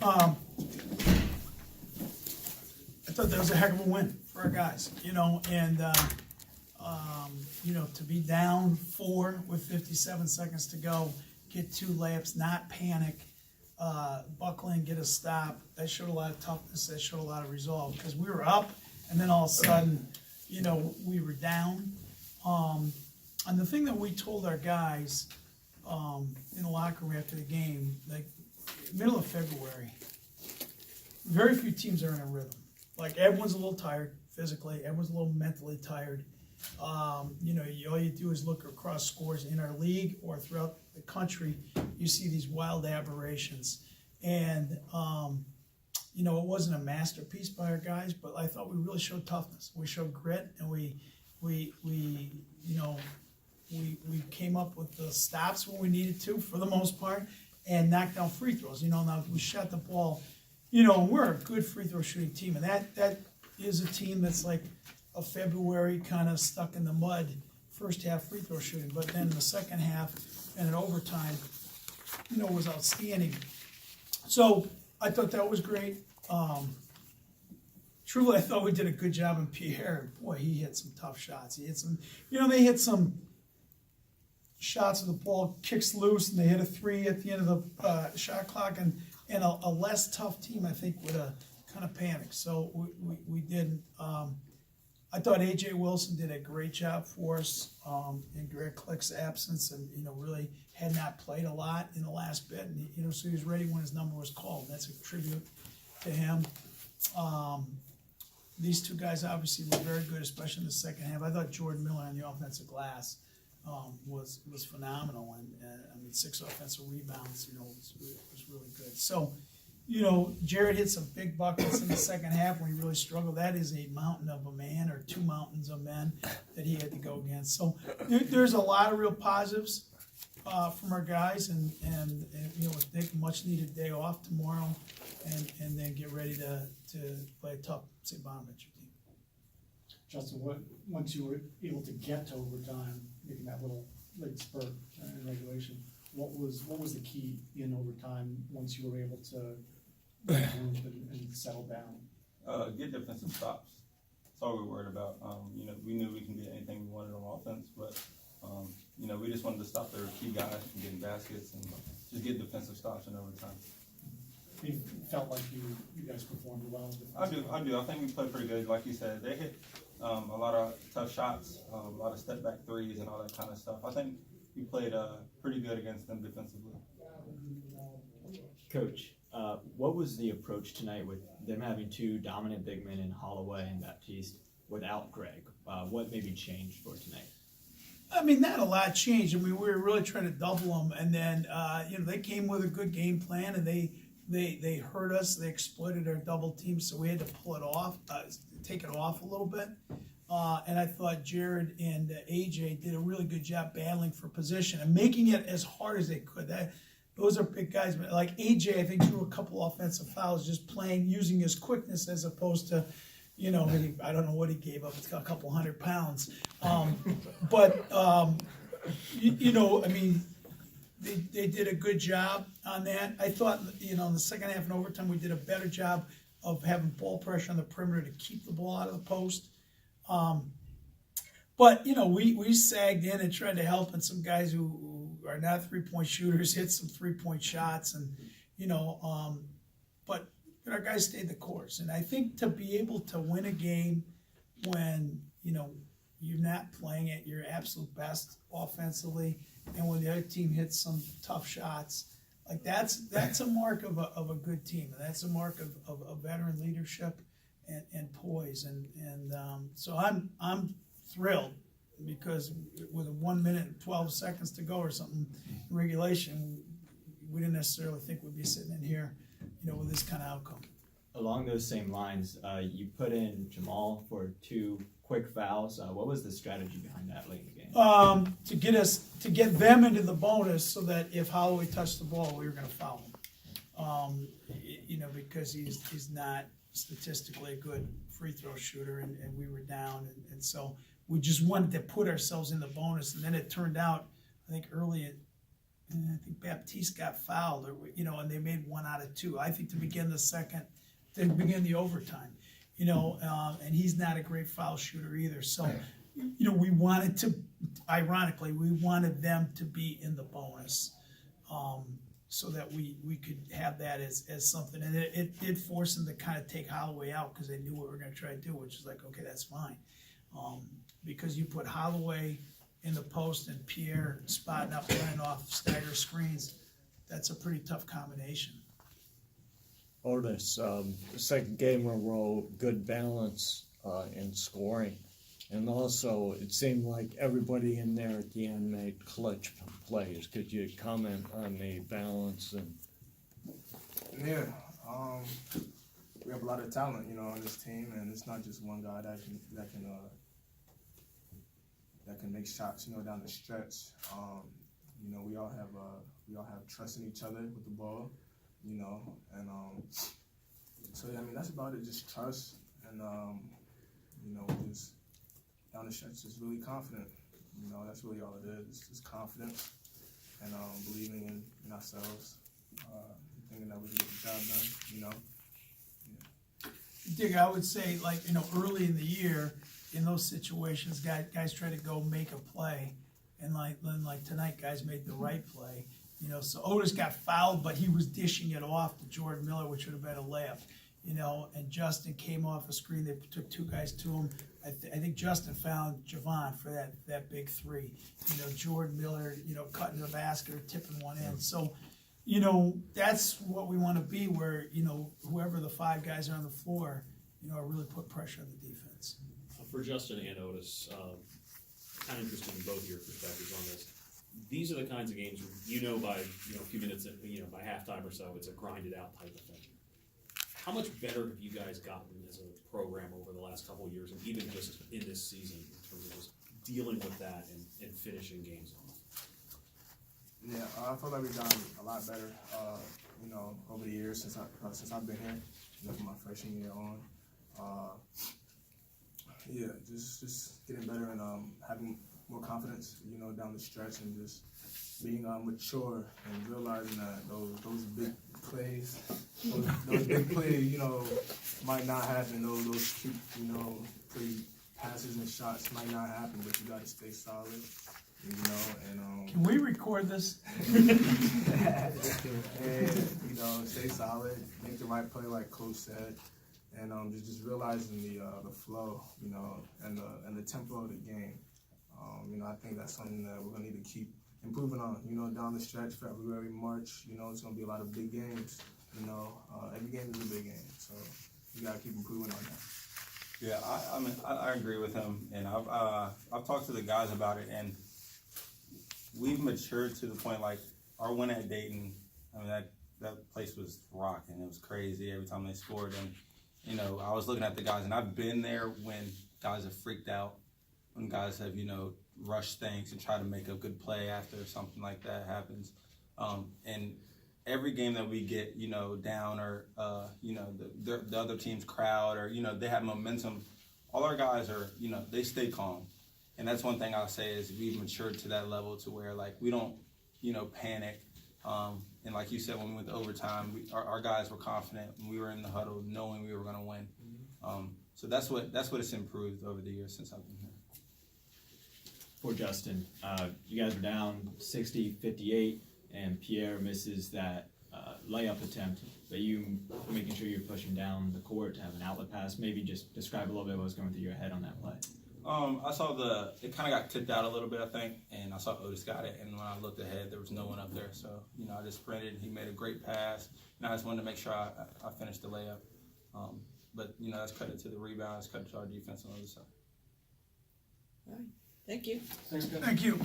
I thought that was a heck of a win for our guys, and to be down 4 with 57 seconds to go, get 2 layups, not panic, buckle in, get a stop. That showed a lot of toughness. That showed a lot of resolve, because we were up, and then all of a sudden, we were down. And the thing that we told our guys in the locker room after the game, like middle of February, very few teams are in a rhythm. Like, everyone's a little tired physically, everyone's a little mentally tired. All you do is look across scores in our league or throughout the country, you see these wild aberrations. And, it wasn't a masterpiece by our guys, but I thought we really showed toughness. We showed grit, and we came up with the stops when we needed to, for the most part, and knocked down free throws. Now we shot the ball, we're a good free throw shooting team, and that is a team that's like a February kind of stuck in the mud first half free throw shooting, but then in the second half and in overtime, was outstanding. So I thought that was great. Truly, I thought we did a good job in Kier. Boy, he hit some tough shots. He hit some, they hit some shots of the ball kicks loose, and they hit a 3 at the end of the shot clock, and a less tough team, I think, would have kind of panicked. So we didn't. I thought A.J. Wilson did a great job for us in Greg Click's absence, and really had not played a lot in the last bit, and so he was ready when his number was called. That's a tribute to him. These 2 guys obviously were very good, especially in the second half. I thought Jordan Miller on the offensive glass was phenomenal, and 6 offensive rebounds, was really good. So, Jared hit some big buckets in the second half when he really struggled. That is a mountain of a man, or 2 mountains of men that he had to go against. So there's a lot of real positives from our guys, and with Nick, a much needed day off tomorrow, and then get ready to play a tough St. Bonaventure team. Justin, once you were able to get to overtime, making that little late spurt in regulation, what was the key in overtime once you were able to move and settle down? Get defensive stops. That's all we're worried about. We knew we can get anything we wanted on offense, but we just wanted to stop their key guys from getting baskets and just get defensive stops in overtime. You felt like you guys performed well. I do. I think we played pretty good. Like you said, they hit a lot of tough shots, a lot of step back threes and all that kind of stuff. I think we played pretty good against them defensively. Coach, what was the approach tonight with them having 2 dominant big men in Holloway and Baptiste without Greg? What maybe changed for tonight? Not a lot changed. We were really trying to double them, and then they came with a good game plan, and they hurt us. They exploited our double team, so we had to pull it off, take it off a little bit. And I thought Jared and AJ did a really good job battling for position and making it as hard as they could. Those are big guys, but like AJ, I think drew a couple offensive fouls just using his quickness as opposed to, I don't know what he gave up. It's got a couple 100 pounds. They did a good job on that. I thought, in the second half and overtime, we did a better job of having ball pressure on the perimeter to keep the ball out of the post. We sagged in and tried to help, and some guys who are not 3-point shooters hit some 3-point shots, and but our guys stayed the course. And I think to be able to win a game when you're not playing at your absolute best offensively, and when the other team hits some tough shots, like that's a mark of a good team, and that's a mark of veteran leadership and poise, and so I'm thrilled, because with 1 minute and 12 seconds to go or something in regulation, we didn't necessarily think we'd be sitting in here, with this kind of outcome. Along those same lines, you put in Jamal for 2 quick fouls. What was the strategy behind that late in the game? To get them into the bonus, so that if Holloway touched the ball, we were going to foul him. Because he's not statistically a good free throw shooter, and we were down, and so we just wanted to put ourselves in the bonus. And then it turned out, I think Baptiste got fouled, or, you know, and they made 1 out of 2. I think to begin the overtime, you know, and he's not a great foul shooter either. So, you know, we wanted them to be in the bonus, so that we could have that as something. And it did force them to kind of take Holloway out because they knew what we were going to try to do, which is like, okay, that's fine. Because you put Holloway in the post and Pierre spotting up, running off stagger screens, that's a pretty tough combination. Otis, second game in a row, good balance in scoring. And also, it seemed like everybody in there at the end made clutch plays. Could you comment on the balance? And Yeah, we have a lot of talent, you know, on this team, and it's not just one guy that can make shots, you know, down the stretch. You know, we all have trust in each other with the ball, you know, and so yeah, I mean that's about it, just trust, and you know, just down the stretch, just really confident. You know, that's really all it is. It's just confidence and believing in ourselves, thinking that we can get the job done. You know. Dig, I would say, like, you know, early in the year, in those situations, guys try to go make a play, and like tonight, guys made the right play. You know, so Otis got fouled, but he was dishing it off to Jordan Miller, which would have been a layup. You know, and Justin came off a screen. They took 2 guys to him. I think Justin found Javon for that big 3. You know, Jordan Miller, you know, cutting the basket or tipping one in. So, you know, that's what we want to be, where, you know, whoever the 5 guys are on the floor, you know, really put pressure on the defense. For Justin and Otis, kind of interested in both your perspectives on this. These are the kinds of games where you know by a few minutes, by halftime or so, it's a grinded out type of thing. How much better have you guys gotten as a program over the last couple of years, and even just in this season, in terms of just dealing with that and finishing games off? Yeah, I feel like we've gotten a lot better, you know, over the years since I've been here, you know, from my freshman year on. Yeah, just getting better and having more confidence, you know, down the stretch, and just being mature and realizing that those big plays, you know, might not happen. Those cute, you know, pretty passes and shots might not happen, but you got to stay solid, you know, and Can we record this? and, you know, stay solid, make the right play, like Coach said, and just realizing the flow, you know, and the tempo of the game. You know, I think that's something that we're gonna need to keep improving on. You know, down the stretch, February, March. You know, it's gonna be a lot of big games. You know, every game is a big game, so you gotta keep improving on that. Yeah, I mean, I agree with him, and I've talked to the guys about it, and we've matured to the point, like, our win at Dayton, I mean, that place was rocking. It was crazy every time they scored, and, you know, I was looking at the guys, and I've been there when guys have freaked out, when guys have, you know, rushed things and try to make a good play after something like that happens. And every game that we get, you know, down, or, you know, the other team's crowd, or, you know, they have momentum, all our guys are, you know, they stay calm. And that's one thing I'll say is we've matured to that level to where, like, we don't, you know, panic. And like you said, when we went to overtime, our guys were confident when we were in the huddle, knowing we were going to win. So that's what it's improved over the years since I've been here. For Justin, you guys were down 60-58, and Pierre misses that layup attempt, but you making sure you're pushing down the court to have an outlet pass. Maybe just describe a little bit what was going through your head on that play. I saw it kind of got tipped out a little bit, I think, and I saw Otis got it, and when I looked ahead, there was no one up there, so, you know, I just sprinted, he made a great pass, and I just wanted to make sure I finished the layup. But, you know, that's credit to the rebound, that's credit to our defense on the other side. All right. Thank you. Thanks, guys. Thank you.